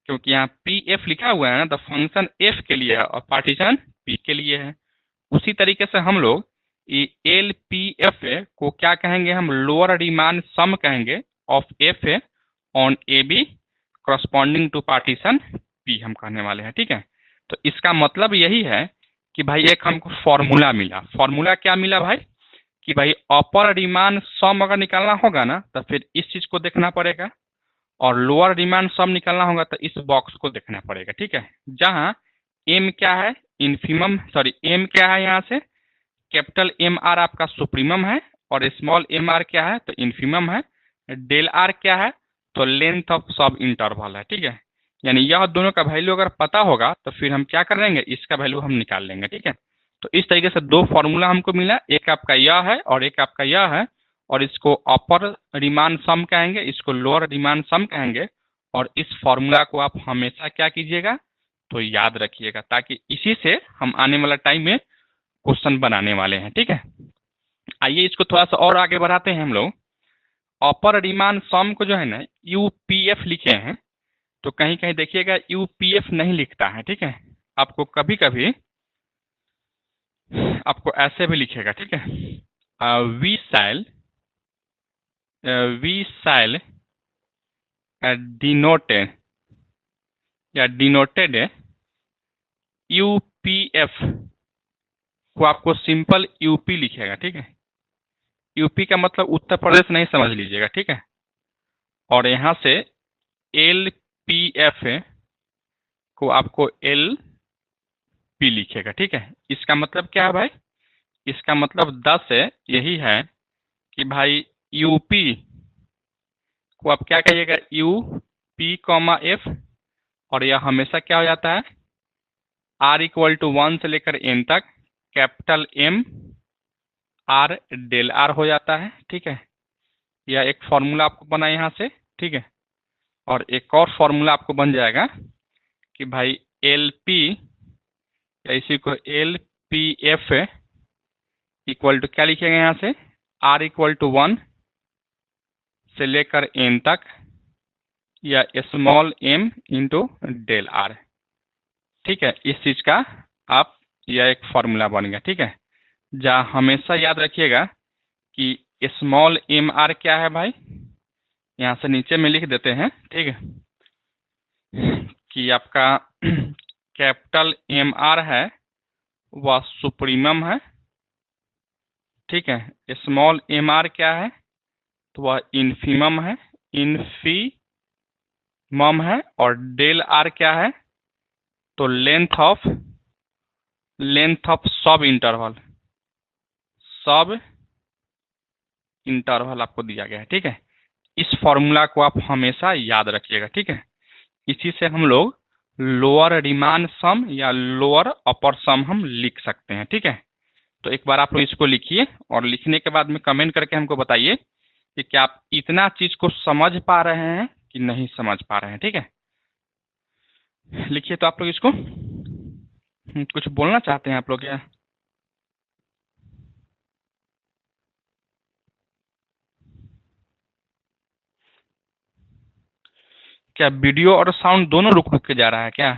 क्योंकि यहाँ पी एफ लिखा हुआ है ना, तो फंक्शन एफ के लिए है और पार्टीशन पी के लिए है। उसी तरीके से हम लोग एल पी एफ को क्या कहेंगे, हम लोअर रिमान सम कहेंगे of F on A B corresponding to partition P हम कहने वाले हैं, ठीक है। तो इसका मतलब यही है कि भाई एक हमको फॉर्मूला मिला। फॉर्मूला क्या मिला भाई, कि भाई अपर रिमान सम अगर निकालना होगा ना तो फिर इस चीज को देखना पड़ेगा, और लोअर रिमान सम निकालना होगा तो इस बॉक्स को देखना पड़ेगा, ठीक है। जहां एम क्या है, इन्फिमम, सॉरी एम क्या है, यहाँ से कैपिटल एम आर आपका सुप्रीमम है, और स्मॉल एम आर क्या है, तो इन्फिमम है। डेल आर क्या है, तो लेंथ ऑफ सब इंटरवल है, ठीक है। यानी यह दोनों का वैल्यू अगर पता होगा तो फिर हम क्या कर लेंगे, इसका वैल्यू हम निकाल लेंगे, ठीक है। तो इस तरीके से दो फॉर्मूला हमको मिला, एक आपका यह है और एक आपका यह है, और इसको अपर रिमान सम कहेंगे, इसको लोअर रिमान सम कहेंगे। और इस फॉर्मूला को आप हमेशा क्या कीजिएगा, तो याद रखिएगा, ताकि इसी से हम आने वाला टाइम में क्वेश्चन बनाने वाले हैं, ठीक है। आइए इसको थोड़ा सा और आगे बढ़ाते हैं हम लोग। अपर रिमान सम को जो है ना यूपीएफ लिखे हैं, तो कहीं कहीं देखिएगा यूपीएफ नहीं लिखता है, ठीक है। आपको कभी कभी आपको ऐसे भी लिखेगा, ठीक है, वी शैल डिनोट या डिनोटेड यूपीएफ को आपको सिंपल यूपी लिखेगा, ठीक है। यूपी का मतलब उत्तर प्रदेश नहीं समझ लीजिएगा, ठीक है। और यहाँ से एलपीएफ को आपको एल पी लिखेगा, ठीक है। इसका मतलब क्या है भाई? इसका मतलब 10 है, यही है कि भाई यूपी को आप क्या कहिएगा? यू पी कॉमा एफ, और यह हमेशा क्या हो जाता है? आर इक्वल टू 1 से लेकर एन तक capital M R del R हो जाता है, ठीक है। यह एक फॉर्मूला आपको बना यहाँ से, ठीक है। और एक और फॉर्मूला आपको बन जाएगा कि भाई एल पी, या इसी को L P F equal to क्या लिखेगा यहाँ से? आर इक्वल टू 1 से लेकर एन तक, या small M into del R, ठीक है। इस चीज का आप, यह एक फॉर्मूला बन गया, ठीक है। जहाँ हमेशा याद रखिएगा कि स्मॉल एम आर क्या है भाई, यहाँ से नीचे में लिख देते हैं, ठीक है, कि आपका कैपिटल एम आर है वह सुप्रीमम है, ठीक है। स्मॉल एम आर क्या है? तो वह इन्फीमम है, इन्फीमम है। और डेल आर क्या है? तो लेंथ ऑफ सब इंटरवल आपको दिया गया है, ठीक है। इस फॉर्मूला को आप हमेशा याद रखिएगा, ठीक है। इसी से हम लोग लोअर रिमान सम या लोअर अपर सम हम लिख सकते हैं, ठीक है। तो एक बार आप लोग इसको लिखिए, और लिखने के बाद में कमेंट करके हमको बताइए कि क्या आप इतना चीज को समझ पा रहे हैं कि नहीं समझ पा रहे हैं, ठीक है। लिखिए तो आप लोग इसको। कुछ बोलना चाहते हैं आप लोग क्या? क्या वीडियो और साउंड दोनों रुक रुक के जा रहा है क्या?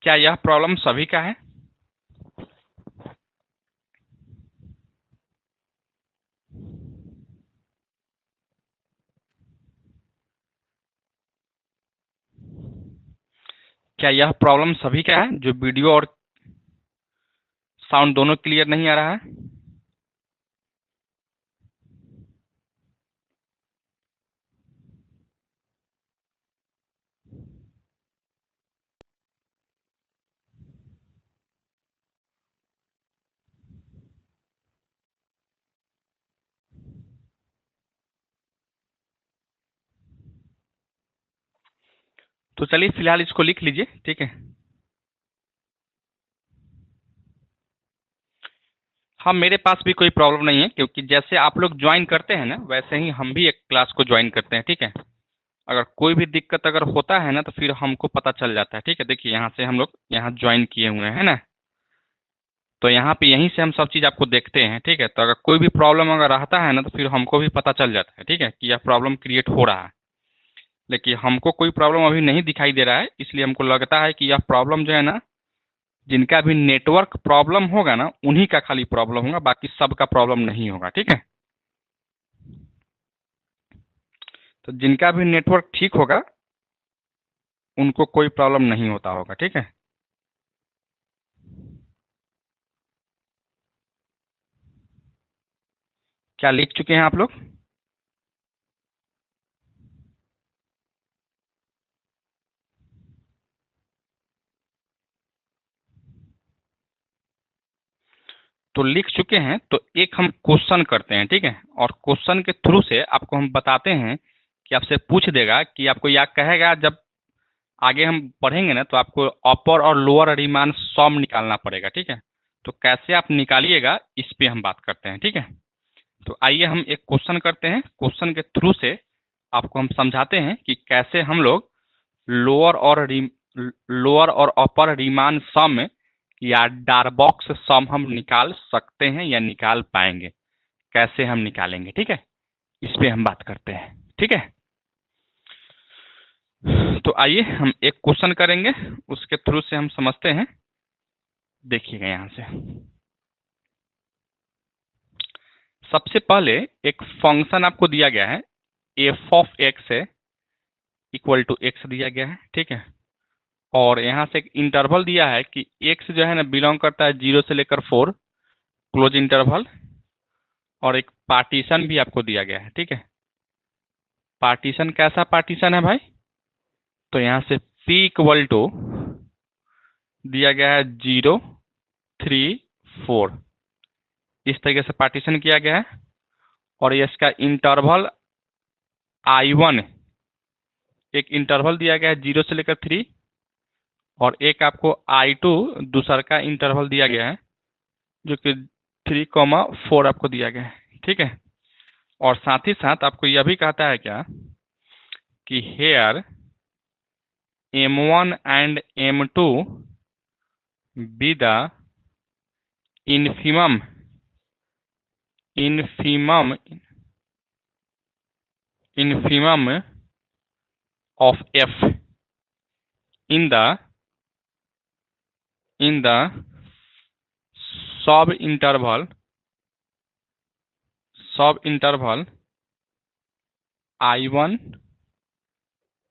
क्या यह प्रॉब्लम सभी का है? क्या यह प्रॉब्लम सभी का है जो वीडियो और साउंड दोनों क्लियर नहीं आ रहा है? तो चलिए फिलहाल इसको लिख लीजिए, ठीक है। हाँ, मेरे पास भी कोई प्रॉब्लम नहीं है, क्योंकि जैसे आप लोग ज्वाइन करते हैं ना, वैसे ही हम भी एक क्लास को ज्वाइन करते हैं, ठीक है। अगर कोई भी दिक्कत अगर होता है ना, तो फिर हमको पता चल जाता है, ठीक है। देखिए यहाँ से हम लोग यहाँ ज्वाइन किए हुए हैं ना, तो यहाँ पे यहीं से हम सब चीज़ आपको देखते हैं, ठीक है। तो अगर कोई भी प्रॉब्लम अगर रहता है ना, तो फिर हमको भी पता चल जाता है, ठीक है, कि यह प्रॉब्लम क्रिएट हो रहा है। लेकिन हमको कोई प्रॉब्लम अभी नहीं दिखाई दे रहा है, इसलिए हमको लगता है कि यह प्रॉब्लम जो है ना, जिनका भी नेटवर्क प्रॉब्लम होगा ना, उन्हीं का खाली प्रॉब्लम होगा, बाकी सबका प्रॉब्लम नहीं होगा, ठीक है। तो जिनका भी नेटवर्क ठीक होगा उनको कोई प्रॉब्लम नहीं होता होगा, ठीक है। क्या लिख चुके हैं आप लोग? तो लिख चुके हैं तो एक हम क्वेश्चन करते हैं, ठीक है। और क्वेश्चन के थ्रू से आपको हम बताते हैं कि आपसे पूछ देगा कि आपको या कहेगा, जब आगे हम पढ़ेंगे ना, तो आपको अपर और लोअर रिमान सम निकालना पड़ेगा, ठीक है। तो कैसे आप निकालिएगा इस पे हम बात करते हैं, ठीक है। तो आइए हम एक क्वेश्चन करते हैं, क्वेश्चन के थ्रू से आपको हम समझाते हैं कि कैसे हम लोग लोअर और अपर रिमान सम या डारबॉक्स सम हम निकाल सकते हैं या निकाल पाएंगे, कैसे हम निकालेंगे, ठीक है। इस पे हम बात करते हैं, ठीक है। तो आइए हम एक क्वेश्चन करेंगे, उसके थ्रू से हम समझते हैं। देखिएगा यहाँ से, सबसे पहले एक फंक्शन आपको दिया गया है, एफ ऑफ एक्स है इक्वल टू एक्स दिया गया है, ठीक है। और यहाँ से एक इंटरवल दिया है कि एक्स जो है ना बिलोंग करता है 0 से लेकर 4, क्लोज इंटरवल। और एक पार्टीशन भी आपको दिया गया है, ठीक है। पार्टीशन कैसा पार्टीशन है भाई? तो यहाँ से p इक्वल टू दिया गया है 0, 3, 4, इस तरीके से पार्टीशन किया गया है। और ये इसका इंटरवल I1, एक इंटरवल दिया गया है 0 से लेकर 3, और एक आपको I2 दूसरा का इंटरवल दिया गया है जो कि 3, 4 आपको दिया गया है, ठीक है। और साथ ही साथ आपको यह भी कहता है क्या कि here M1 and M2 be the infimum of f in the sub interval I1,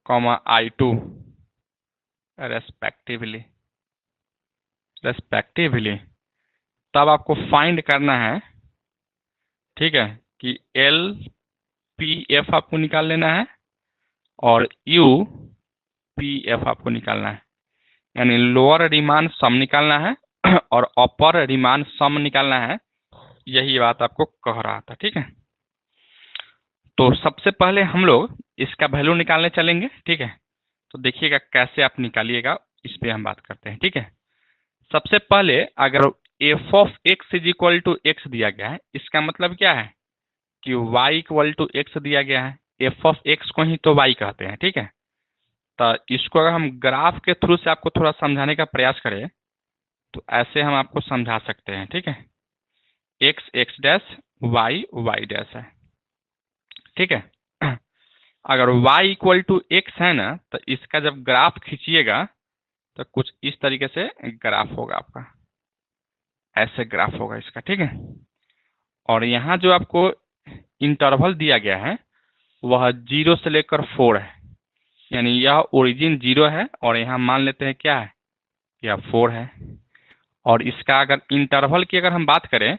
I2 respectively। तब आपको फाइंड करना है, ठीक है, कि LPF आपको निकाल लेना है और UPF आपको निकालना है, यानी लोअर रिमान सम निकालना है और अपर रिमान सम निकालना है। यही बात आपको कह रहा था, ठीक है। तो सबसे पहले हम लोग इसका वैल्यू निकालने चलेंगे, ठीक है। तो देखिएगा कैसे आप निकालिएगा, इस पे हम बात करते हैं, ठीक है। सबसे पहले अगर f of x is equal to x दिया गया है, इसका मतलब क्या है कि y इक्वल टू x दिया गया है। f ऑफ x को ही तो y कहते हैं, ठीक है। तो इसको अगर हम ग्राफ के थ्रू से आपको थोड़ा समझाने का प्रयास करें तो ऐसे हम आपको समझा सकते हैं, ठीक है। x x dash y y dash है, ठीक है। अगर y इक्वल टू x है ना, तो इसका जब ग्राफ खींचिएगा तो कुछ इस तरीके से ग्राफ होगा आपका, ऐसे ग्राफ होगा इसका, ठीक है। और यहाँ जो आपको इंटरवल दिया गया है वह 0 से लेकर 4 है, यानी यह ओरिजिन 0 है और यहाँ मान लेते हैं क्या है, यह 4 है। और इसका अगर इंटरवल की अगर हम बात करें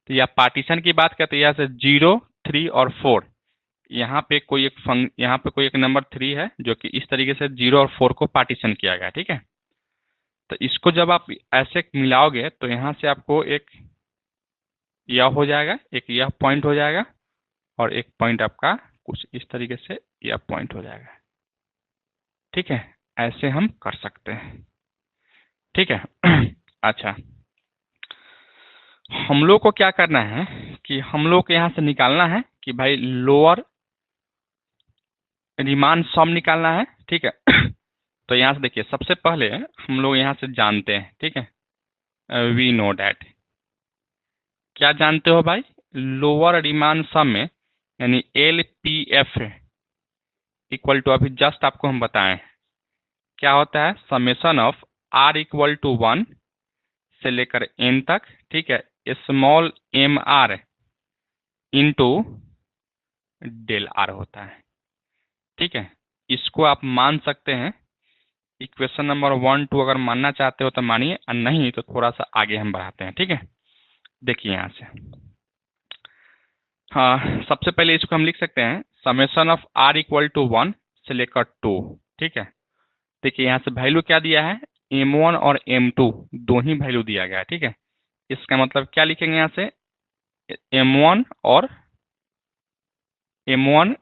तो यह पार्टीशन की बात करते हैं, यहाँ से 0, 3 और 4, यहाँ पे कोई एक नंबर 3 है जो कि इस तरीके से 0 और 4 को पार्टीशन किया गया, ठीक है। तो इसको जब आप ऐसे मिलाओगे तो यहाँ से आपको एक यह हो जाएगा, एक यह पॉइंट हो जाएगा और एक पॉइंट आपका कुछ इस तरीके से यह पॉइंट हो जाएगा, ठीक है। ऐसे हम कर सकते हैं, ठीक है। अच्छा, हम लोग को क्या करना है कि हम लोग को यहाँ से निकालना है कि भाई लोअर रिमान सम निकालना है, ठीक है। तो यहाँ से देखिए, सबसे पहले हम लोग यहाँ से जानते हैं, ठीक है, वी नो डैट। क्या जानते हो भाई? लोअर रिमान सम में यानी LPF इक्वल टू, अभी जस्ट आपको हम बताएं क्या होता है, summation of R equal to 1 से लेकर n तक, ठीक है, small mr into del r होता है, ठीक है। इसको आप मान सकते हैं इक्वेशन नंबर 1, 2 अगर मानना चाहते हो तो मानिए, और नहीं तो थोड़ा सा आगे हम बढ़ाते हैं, ठीक है। देखिए यहाँ से, हाँ, सबसे पहले इसको हम लिख सकते हैं summation of R equal to 1 से लेकर 2, ठीक है। देखिए यहाँ से वैल्यू क्या दिया है, M1 और M2 दो ही वैल्यू दिया गया है, ठीक है। इसका मतलब क्या लिखेंगे यहाँ से, M1 और M1,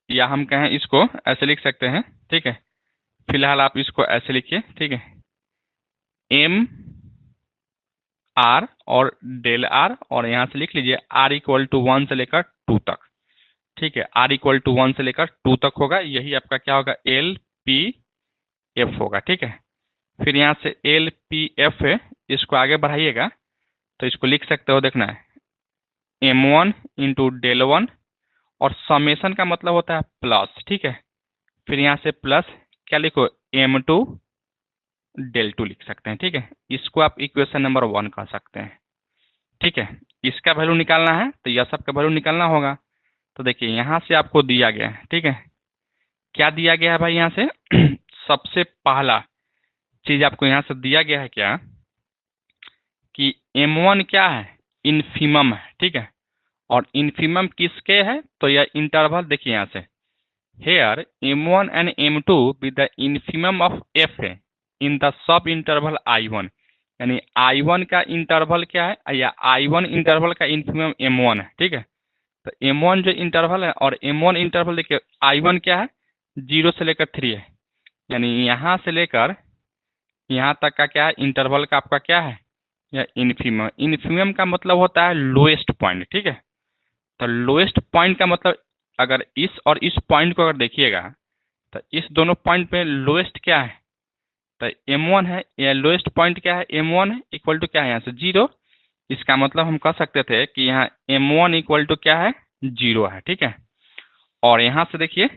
या हम कहें इसको ऐसे लिख सकते हैं, ठीक है। फिलहाल आप इसको ऐसे लिखिए, ठीक है, M R और डेल R, और यहाँ से लिख लीजिए R इक्वल टू 1 से लेकर 2 तक, ठीक है। R इक्वल टू 1 से लेकर 2 तक होगा, यही आपका क्या होगा, LPF होगा, ठीक है। फिर यहाँ से LPF है, इसको आगे बढ़ाइएगा तो इसको लिख सकते हो, देखना है M1 इंटू डेल 1, और समेशन का मतलब होता है प्लस, ठीक है। फिर यहाँ से प्लस क्या लिखो, M2 डेल 2 लिख सकते हैं, ठीक है। इसको आप इक्वेशन नंबर 1 कह सकते हैं, ठीक है। इसका वैल्यू निकालना है तो यह सब का वैल्यू निकालना होगा। तो देखिए यहाँ से आपको दिया गया है, ठीक है, क्या दिया गया है भाई यहाँ से सबसे पहला चीज आपको यहाँ से दिया गया है क्या कि M1 क्या है, इन्फीमम है, ठीक है। और इन्फीमम किसके है, तो यह इंटरवल देखिए यहाँ से, here M1 and M2 with the infimum of F है in the sub interval I1, यानी I1 का इंटरवल क्या है, या I1 इंटरवल का इन्फीमम M1 है, ठीक है। तो M1 जो इंटरवल है, और M1 इंटरवल देखिए I1 क्या है, 0 से लेकर 3 है, यानी यहाँ से लेकर यहाँ तक का क्या है, इंटरवल का आपका क्या है, या इन्फीमम। इन्फीमम का मतलब होता है लोएस्ट पॉइंट, ठीक है। तो लोएस्ट पॉइंट का मतलब अगर इस और इस पॉइंट को अगर देखिएगा, तो इस दोनों पॉइंट पे लोएस्ट क्या है, तो M1 है, या लोएस्ट पॉइंट क्या है, M1 है, इक्वल टू क्या है यहाँ से 0। इसका मतलब हम कह सकते थे कि यहाँ M1 इक्वल टू क्या है, 0 है, ठीक है। और यहाँ से देखिए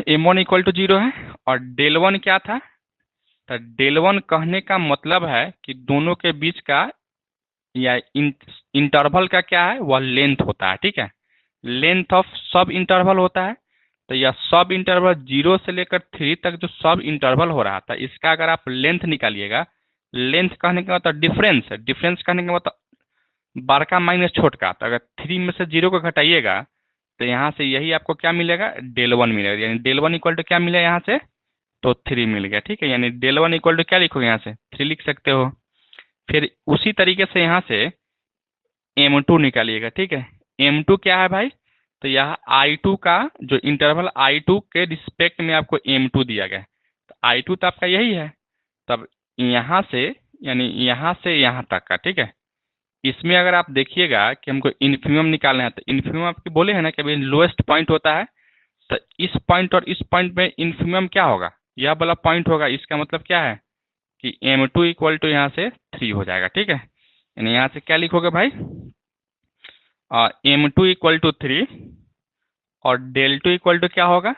M1 इक्वल टू 0 है, और डेल वन क्या था, तो डेल वन कहने का मतलब है कि दोनों के बीच का या इंटरवल का क्या है, वह लेंथ होता है, ठीक है। लेंथ ऑफ सब इंटरवल होता है। तो यह सब इंटरवल 0 से लेकर 3 तक जो सब इंटरवल हो रहा था, इसका अगर आप लेंथ निकालिएगा, लेंथ कहने का मतलब डिफरेंस है, डिफरेंस कहने का मतलब बड़ा का माइनस छोटा। तो अगर 3 में से 0 को घटाइएगा, तो यहाँ से यही आपको क्या मिलेगा, डेल वन मिलेगा, यानी डेल वन इक्वल टू क्या मिलेगा यहाँ से, तो 3 मिल गया, ठीक है। यानी डेल वन इक्वल टू क्या लिखोगे यहाँ से, 3 लिख सकते हो। फिर उसी तरीके से यहाँ से M2 निकालिएगा, ठीक है। M2 क्या है भाई, तो यह I2 का जो इंटरवल I2 के रिस्पेक्ट में आपको M2 दिया गया है। तो I2 तो आपका यही है, तब यहाँ से यानी यहाँ से यहाँ तक का, ठीक है। इसमें अगर आप देखिएगा कि हमको इन्फीमम निकालना है, तो इन्फीमम आपके बोले हैं ना कि अभी लोएस्ट पॉइंट होता है। तो इस पॉइंट और इस पॉइंट में इन्फीमम क्या होगा, यह वाला पॉइंट होगा। इसका मतलब क्या है कि M2 इक्वल टू यहाँ से 3 हो जाएगा, ठीक है। यानी यहाँ से क्या लिखोगे भाई, M2 इक्वल टू 3, और डेल टू इक्वल टू क्या होगा,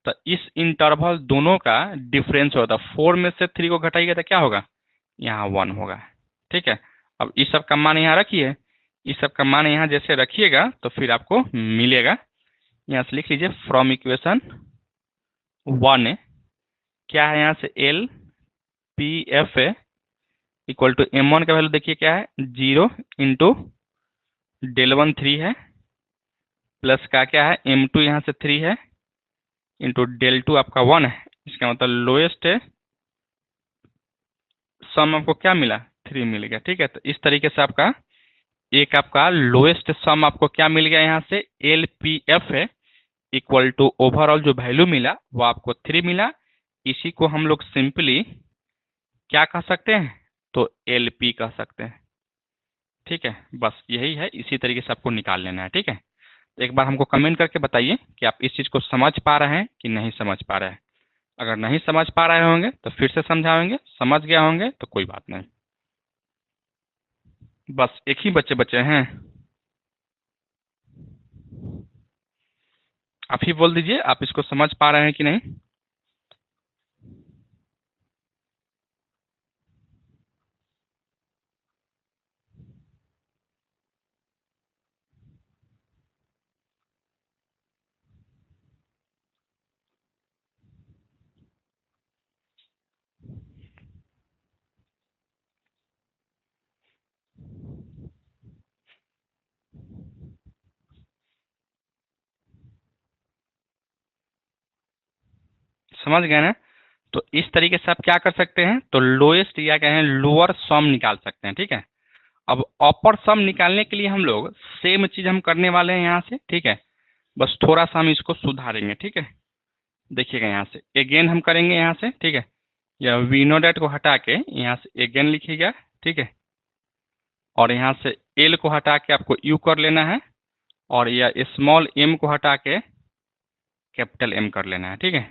तो इस इंटरवल दोनों का डिफरेंस होता है। 4 में से 3 को घटाइएगा तो क्या होगा, यहाँ 1 होगा, ठीक है। अब इस सब का मान यहाँ रखिए, इस सब का मान यहाँ जैसे रखिएगा तो फिर आपको मिलेगा। यहाँ से लिख लीजिए फ्रॉम इक्वेशन 1 क्या है, यहाँ से L P F equal to M1 का वैल्यू देखिए क्या है, 0 इंटू डेल वन 3 है, प्लस का क्या है M2 यहाँ से 3 है, इंटू डेल टू आपका 1 है। इसका मतलब लोएस्ट सम आपको क्या मिला, 3 मिल गया, ठीक है। तो इस तरीके से आपका एक आपका लोएस्ट सम आपको क्या मिल गया, यहाँ से LPF है इक्वल टू ओवरऑल जो वैल्यू मिला वो आपको 3 मिला। इसी को हम लोग सिंपली क्या कह सकते हैं, तो LP कह सकते हैं, ठीक है। बस यही है, इसी तरीके से आपको निकाल लेना है, ठीक है। तो एक बार हमको कमेंट करके बताइए कि आप इस चीज़ को समझ पा रहे हैं कि नहीं समझ पा रहे हैं। अगर नहीं समझ पा रहे होंगे तो फिर से समझाएंगे, समझ गया होंगे तो कोई बात नहीं। बस एक ही बच्चे बचे हैं, आप ही बोल दीजिए आप इसको समझ पा रहे हैं कि नहीं। समझ गए ना। तो इस तरीके से आप क्या कर सकते हैं, तो लोएस्ट या कहें लोअर सम निकाल सकते हैं, ठीक है। अब अपर सम निकालने के लिए हम लोग सेम चीज हम करने वाले हैं यहाँ से, ठीक है। बस थोड़ा सा हम इसको सुधारेंगे, ठीक है। देखिएगा यहाँ से अगेन हम करेंगे यहाँ से, ठीक है। या वी नो डैट को हटा के यहाँ से अगेन लिखिएगा, ठीक है। और यहाँ से एल को हटा के आपको यू कर लेना है, और यह स्मॉल एम को हटा के कैपिटल एम कर लेना है, ठीक है।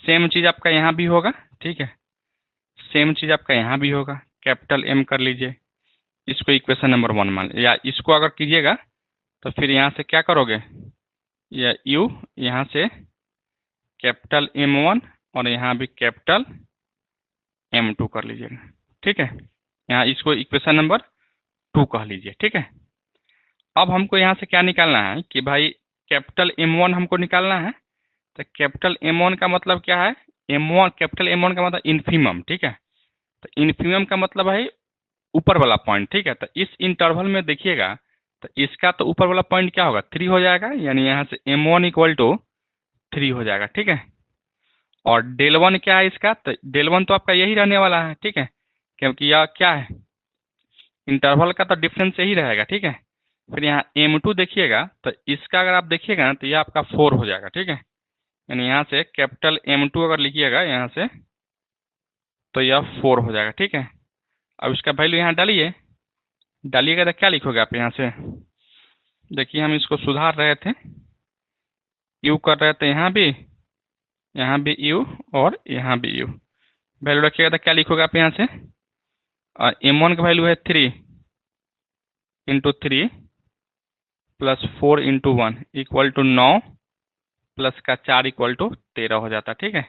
सेम चीज आपका यहाँ भी होगा, ठीक है। सेम चीज आपका यहाँ भी होगा, कैपिटल एम कर लीजिए। इसको इक्वेशन नंबर 1 मान, या इसको अगर कीजिएगा तो फिर यहाँ से क्या करोगे, या यू यहाँ से कैपिटल M1 और यहाँ भी कैपिटल M2 कर लीजिएगा, ठीक है। यहाँ इसको इक्वेशन नंबर 2 कह लीजिए, ठीक है। अब हमको यहाँ से क्या निकालना है कि भाई कैपिटल M1 हमको निकालना है, तो कैपिटल M1 का मतलब क्या है? M1 कैपिटल M1 का मतलब इन्फीमम, ठीक है। तो इन्फीमम का मतलब है ऊपर वाला पॉइंट, ठीक है। तो इस इंटरवल में देखिएगा, तो इसका तो ऊपर वाला पॉइंट क्या होगा? 3 हो जाएगा, यानी यहाँ से M1 इक्वल टू 3 हो जाएगा, ठीक है। और डेल वन क्या है इसका? तो डेल वन तो आपका यही रहने वाला है, ठीक है, क्योंकि यह क्या है, इंटरवल का तो डिफरेंस यही रहेगा, ठीक है। फिर यहाँ M2 देखिएगा, तो इसका अगर आप देखिएगा ना, तो ये आपका 4 हो जाएगा, ठीक है। यानी यहाँ से कैपिटल M2 अगर लिखिएगा यहाँ से, तो यह 4 हो जाएगा, ठीक है। अब इसका वैल्यू यहाँ डालिए, डालिएगा तो क्या लिखोगे आप यहाँ से? देखिए हम इसको सुधार रहे थे, यू कर रहे थे, यहाँ भी यू और यहाँ भी यू। वैल्यू रखिएगा तो क्या लिखोगे आप यहाँ से? और M1 का वैल्यू है 3 into 3 plus 4 into 1 equal to 9 plus का 4 इक्वल टू 13 हो जाता है, ठीक है।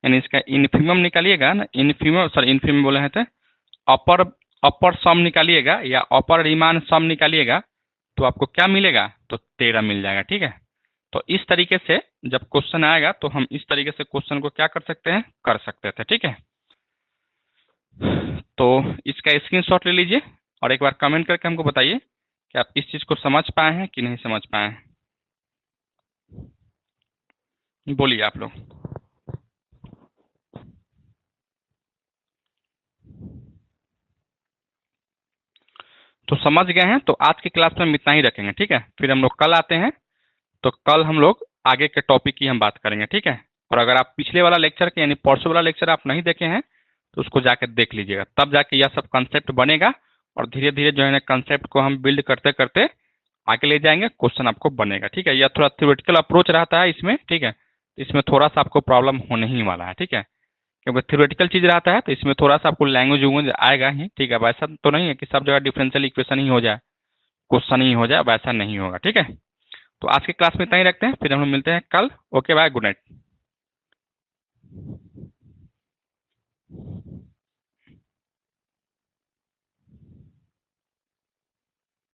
यानी इसका इन्फीमम निकालिएगा ना, इन्फीमम बोले हैं, तो अपर सम निकालिएगा या अपर रिमान सम निकालिएगा, तो आपको क्या मिलेगा? तो 13 मिल जाएगा, ठीक है। तो इस तरीके से जब क्वेश्चन आएगा, तो हम इस तरीके से क्वेश्चन को क्या कर सकते हैं, कर सकते थे, ठीक है। तो इसका स्क्रीनशॉट ले लीजिए और एक बार कमेंट करके हमको बताइए कि आप इस चीज को समझ पाए हैं कि नहीं समझ पाए हैं। बोलिए आप लोग। तो समझ गए हैं, तो आज की क्लास में हम इतना ही रखेंगे, ठीक है। फिर हम लोग कल आते हैं, तो कल हम लोग आगे के टॉपिक की हम बात करेंगे, ठीक है। और अगर आप पिछले वाला लेक्चर के यानी परसों वाला लेक्चर आप नहीं देखे हैं, तो उसको जाकर देख लीजिएगा, तब जाके यह सब कंसेप्ट बनेगा। और धीरे धीरे जो है ना कंसेप्ट को हम बिल्ड करते करते आगे ले जाएंगे, क्वेश्चन आपको बनेगा, ठीक है। यह थोड़ा थ्योरेटिकल अप्रोच रहता है इसमें, ठीक है। इसमें थोड़ा सा आपको प्रॉब्लम होने ही वाला है, ठीक है, क्योंकि थ्योरेटिकल चीज रहता है, तो इसमें थोड़ा सा आपको लैंग्वेज वैंग्वेज आएगा ही, ठीक है। वैसा तो नहीं है कि सब जगह डिफरेंशियल इक्वेशन ही हो जाए, क्वेश्चन ही हो जाए, वैसा नहीं होगा, ठीक है। तो आज की क्लास में इतना ही रखते हैं, फिर हम लोग मिलते हैं कल। Okay bye, good night.